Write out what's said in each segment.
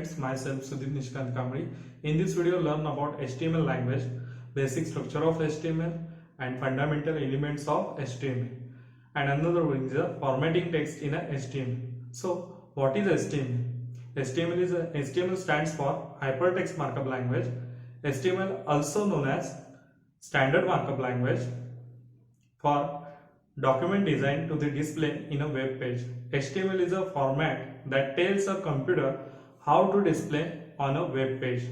friends, myself Sudhir Nishkant Kamri. In this video, learn about HTML language, basic structure of HTML and fundamental elements of HTML. And another one is formatting text in a HTML. So, what is HTML? HTML stands for Hypertext Markup Language. HTML also known as Standard Markup Language for document designed to the display in a web page. HTML is a format that tells a computer how to display on a web page.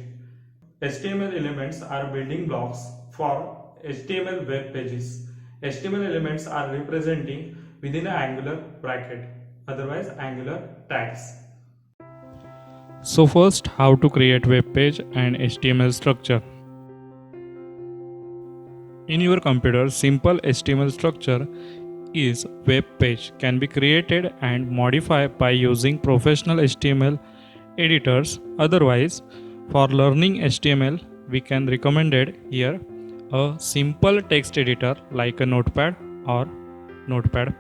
HTML elements are building blocks for HTML web pages. HTML elements are representing within an angular bracket, otherwise angular tags. So first, how to create web page and HTML structure. In your computer, simple HTML structure is web page can be created and modified by using professional HTML editors. Otherwise, for learning HTML, we can recommend here a simple text editor like a Notepad or Notepad++.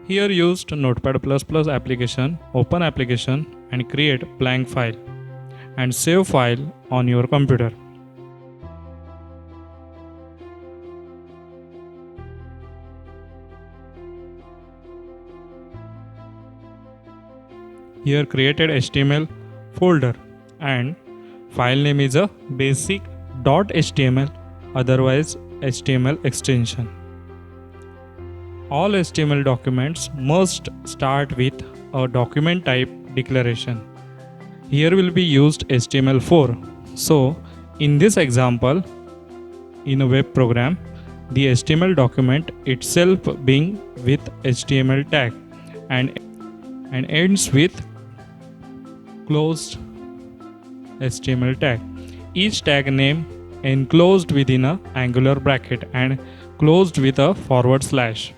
Here used Notepad++ application, open application and create blank file and save file on your computer. Here created HTML folder and file name is a basic.html, otherwise HTML extension. All HTML documents must start with a document type declaration. Here will be used HTML4. So in this example, in a web program, the HTML document itself being with HTML tag and ends with closed HTML tag. Each tag name enclosed within a angular bracket and closed with a /.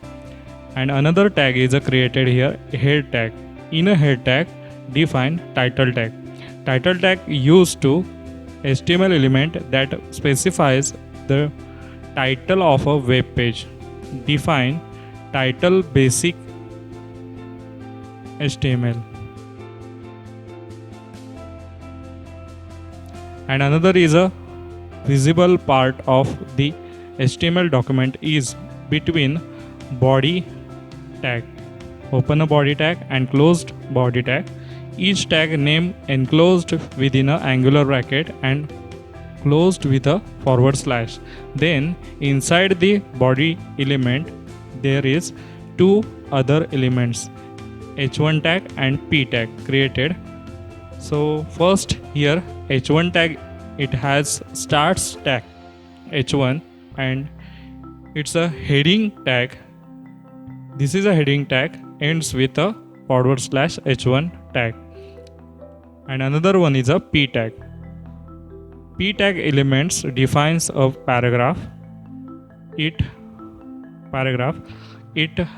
And another tag is created here, head tag. In a head tag, define title tag. Title tag used to HTML element that specifies the title of a web page. Define title basic HTML. And another is a visible part of the HTML document is between body tag. Open a body tag and closed body tag. Each tag name enclosed within a angular bracket and closed with a /. Then inside the body element there is two other elements, h1 tag and p tag created. So first here h1 tag, it has starts tag h1 and it's a heading tag. This is a heading tag, ends with a /h1 tag. And another one is a p tag. P tag elements defines a paragraph. It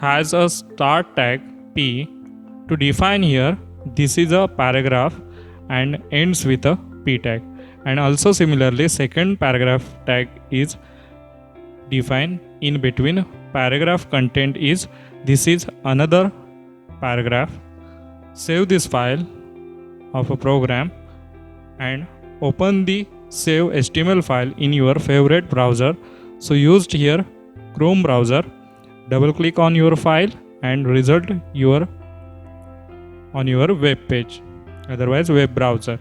has a start tag p. To define here, this is a paragraph and ends with a p tag. And also similarly, second paragraph tag is defined in between. Paragraph content is this is another paragraph. Save this file of a program and open the save HTML file in your favorite browser. So used here Chrome browser. Double click on your file and result on your web page, otherwise web browser.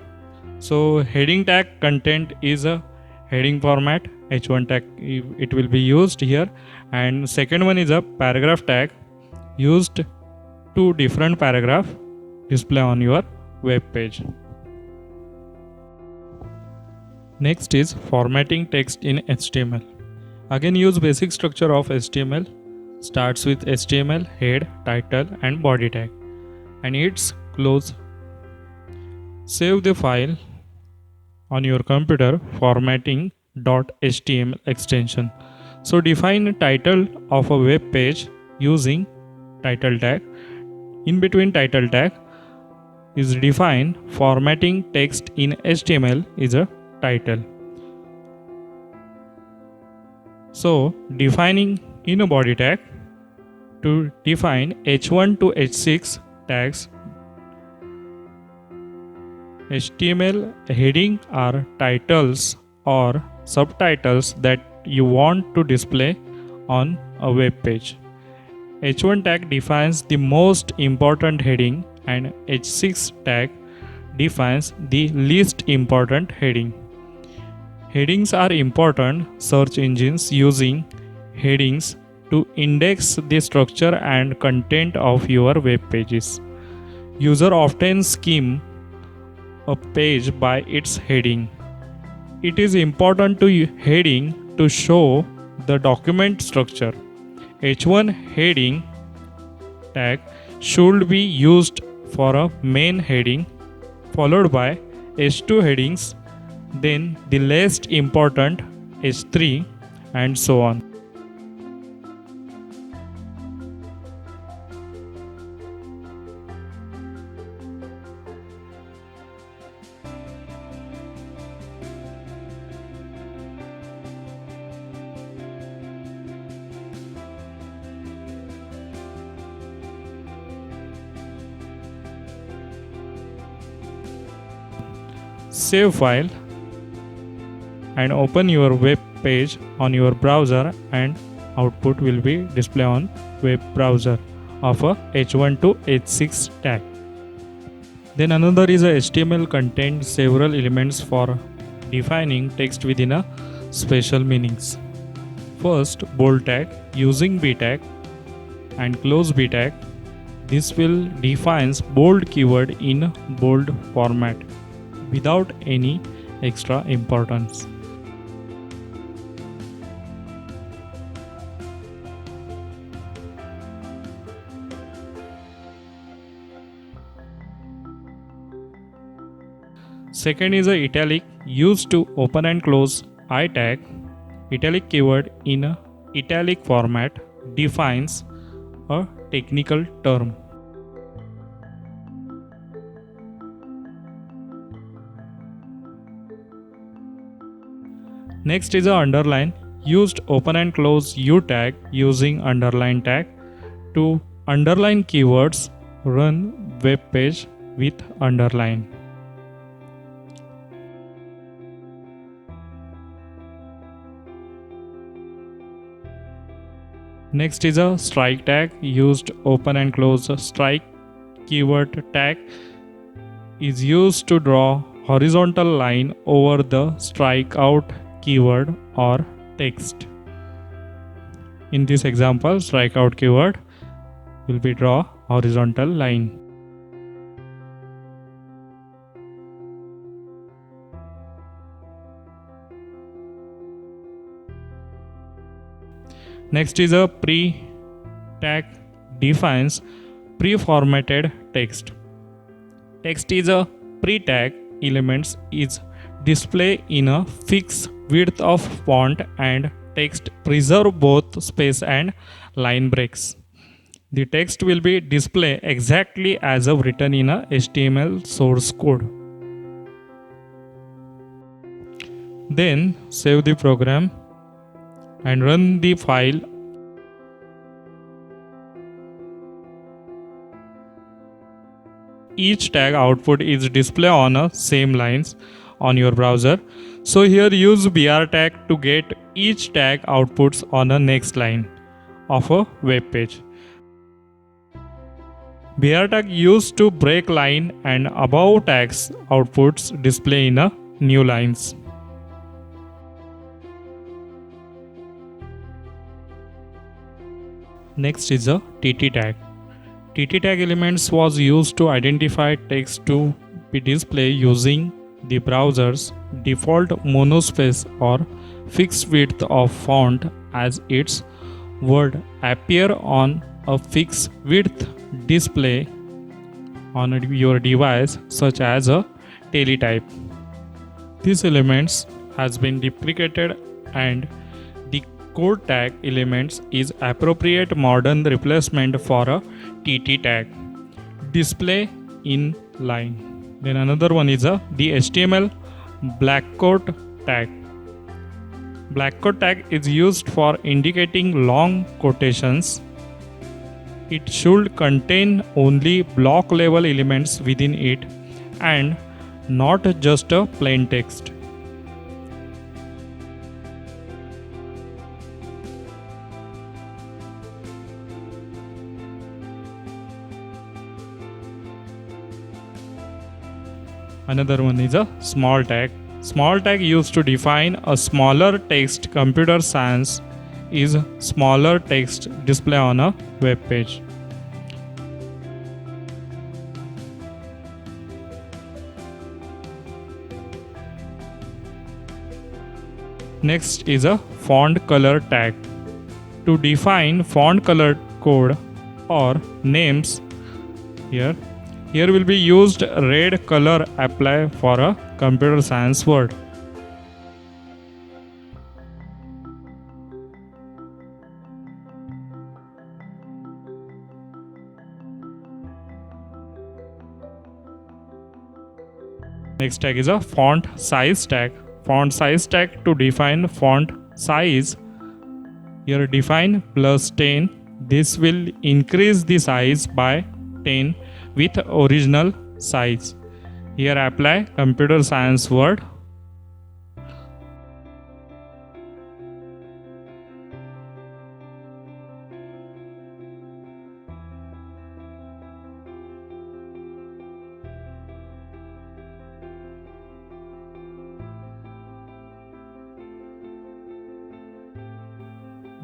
So heading tag content is a heading format, h1 tag it will be used here, and second one is a paragraph tag used to different paragraph display on your web page. Next is formatting text in HTML. Again use basic structure of HTML. Starts with HTML, head, title and body tag and its close. Save the file on your computer formatting.html extension. So define title of a web page using title tag. In between title tag is define formatting text in HTML is a title. So defining in a body tag, to define h1 to h6 tags HTML heading are titles or subtitles that you want to display on a web page. H1 tag defines the most important heading and H6 tag defines the least important heading. Headings are important search engines using headings to index the structure and content of your web pages. Users often skim a page by its heading. It is important to heading to show the document structure. H1 heading tag should be used for a main heading, followed by H2 headings, then the least important H3, and so on. Save file and open your web page on your browser, and output will be displayed on web browser of a H1 to H6 tag. Then another is a HTML contains several elements for defining text within a special meanings. First, bold tag using B tag and close B tag. This will defines bold keyword in bold format without any extra importance. Second is a italic used to open and close I tag. Italic keyword in a italic format defines a technical term. Next is a underline used open and close U tag using underline tag to underline keywords, run web page with underline. Next is a strike tag used open and close. Strike keyword tag is used to draw horizontal line over the strike out keyword or text. In this example, strikeout keyword will be draw horizontal line. Next is a pre tag defines pre-formatted text. Text is a pre-tag elements is display in a fixed width of font and text preserve both space and line breaks. The text will be displayed exactly as written in a HTML source code. Then save the program and run the file. Each tag output is displayed on a same lines on your browser. So here use BR tag to get each tag outputs on a next line of a web page. BR tag used to break line and above tags outputs display in a new lines. Next is a TT tag. TT tag elements was used to identify text to be displayed using the browser's default monospace or fixed width of font as its word appear on a fixed width display on your device such as a teletype. These elements has been deprecated and the code tag elements is appropriate modern replacement for a TT tag. Display in line. Then another one is the HTML black quote tag. Black quote tag is used for indicating long quotations. It should contain only block level elements within it and not just a plain text. Another one is a small tag. Small tag used to define a smaller text. Computer science is smaller text display on a web page. Next is a font color tag. To define font color code or names, here will be used red color apply for a computer science word. Next tag is a font size tag. Font size tag to define font size. Here define plus 10. This will increase the size by 10 with original size. Here apply computer science word.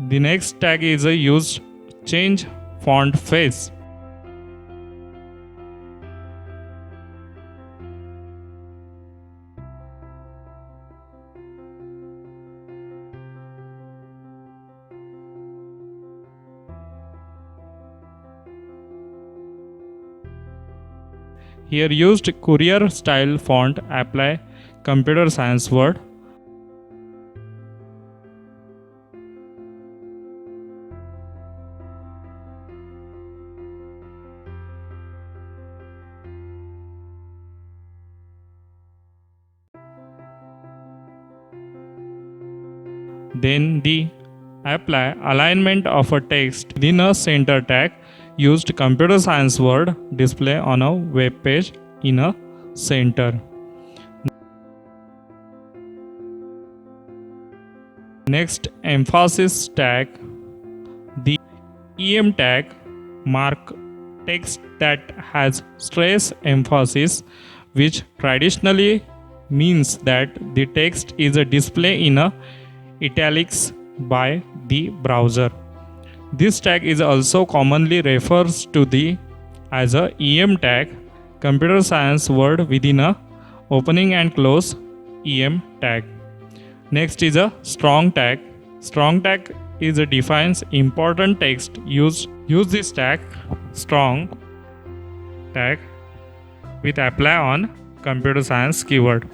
The next tag is a use change font face. Here used courier style font apply computer science word. Then the apply alignment of a text within a center tag used computer science word display on a web page in a center. Next emphasis tag. The EM tag mark text that has stress emphasis, which traditionally means that the text is a display in a italics by the browser. This tag is also commonly refers to the as a EM tag, computer science word within a opening and close EM tag. Next is a strong tag. Strong tag is a defines important text. Use this tag strong tag with apply on computer science keyword.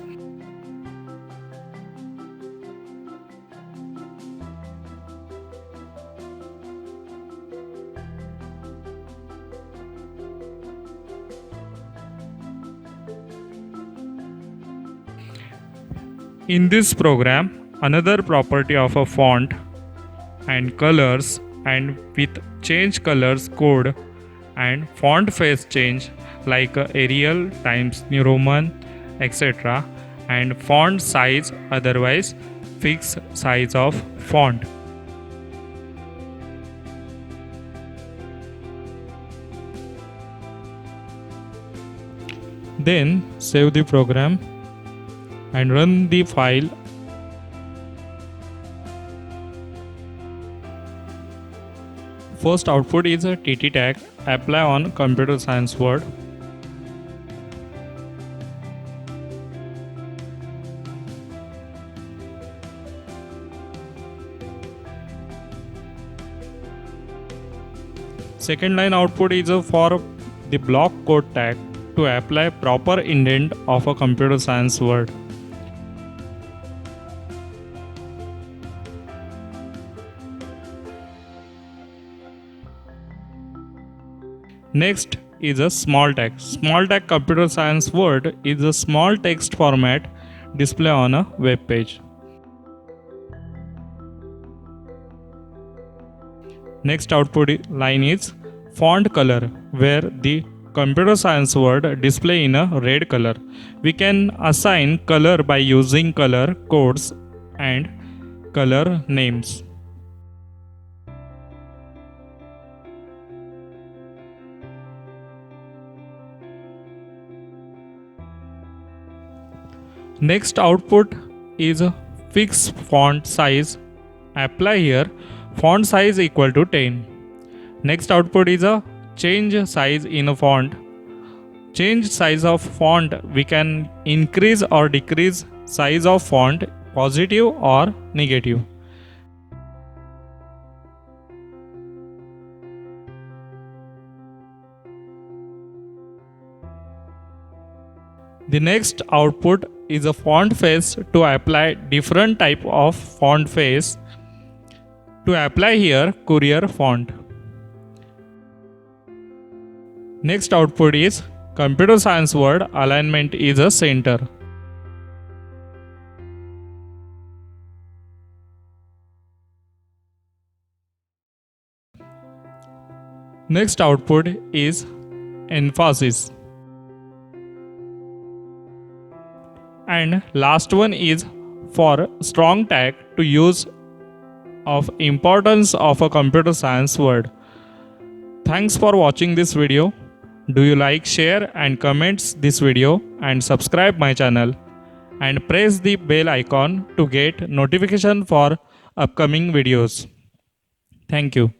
In this program, another property of a font and colors and with change colors code and font face change like Arial times New Roman etc. and font size, otherwise fixed size of font. Then save the program and run the file. First output is a TT tag, apply on computer science word. Second line output is for the block code tag to apply proper indent of a computer science word. Next is a small tag. Small tag computer science word is a small text format display on a web page. Next output line is font color, where the computer science word display in a red color. We can assign color by using color codes and color names. Next output is a fixed font size. Apply here font size equal to 10. Next output is a change size in a font. Change size of font, we can increase or decrease size of font, positive or negative. The next output is a font face. To apply different type of font face, to apply here Courier font. Next output is computer science word alignment is a center. Next output is emphasis. And last one is for strong tag to use of importance of a computer science word. Thanks for watching this video. Do you like, share and comments this video and subscribe my channel and press the bell icon to get notification for upcoming videos. Thank you.